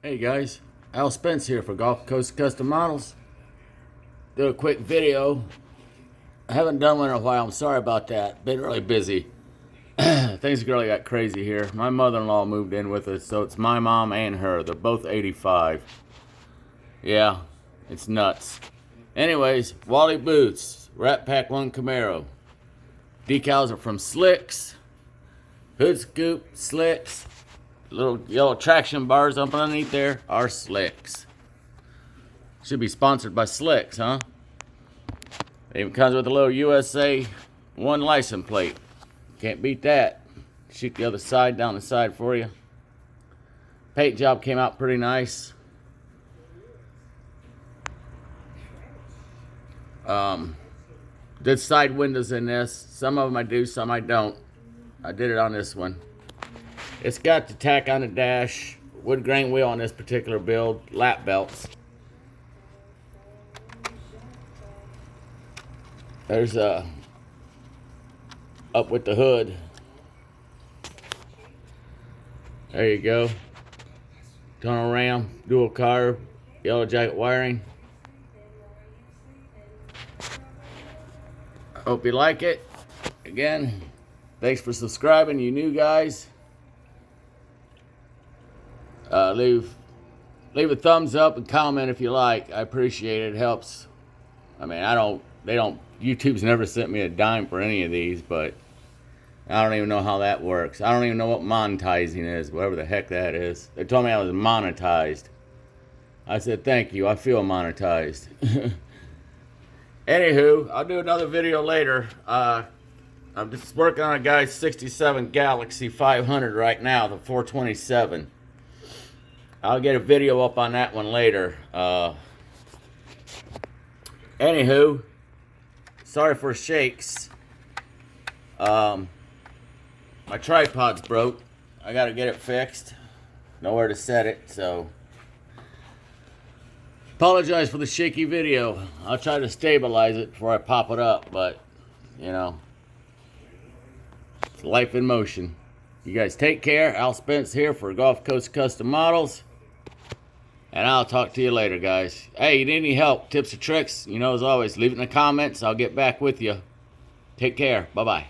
Hey guys, Al Spence here for Gulf Coast Custom Models. Do a quick video. I haven't done one in a while. I'm sorry about that. Been really busy. Things really got crazy here. My mother-in-law moved in with us, so it's my mom and her. They're both 85. Yeah, it's nuts. Anyways, Wally Booth Rat Pack 1 Camaro. Decals are from Slicks. Hood scoop, Slicks. Little yellow traction bars up underneath there are Slicks. Should be sponsored by Slicks, huh? It even comes with a little USA 1 license plate. Can't beat that. Shoot the other side down the side for you. Paint job came out pretty nice. Did side windows in this. Some of them I do, some I don't. I did it on this one. It's got the tack on the dash, wood grain wheel on this particular build, lap belts. There's up with the hood. There you go. Tunnel ram, dual carb, yellow jacket wiring. I hope you like it. Again, thanks for subscribing, you new guys. Leave a thumbs up and comment if you like. I appreciate it. It helps. I mean, YouTube's never sent me a dime for any of these, but I don't even know how that works. I don't even know what monetizing is, whatever the heck that is. They told me I was monetized. I said, thank you, I feel monetized. Anywho, I'll do another video later. I'm just working on a guy's 67 Galaxy 500 right now, the 427. I'll get a video up on that one later. Anywho, sorry for shakes. My tripod's broke. I gotta get it fixed. Nowhere to set it, so apologize for the shaky video. I'll try to stabilize it before I pop it up, but you know, it's life in motion. You guys take care. Al Spence here for Gulf Coast Custom Models. And I'll talk to you later, guys. Hey, you need any help, tips or tricks? You know, as always, leave it in the comments. I'll get back with you. Take care. Bye-bye.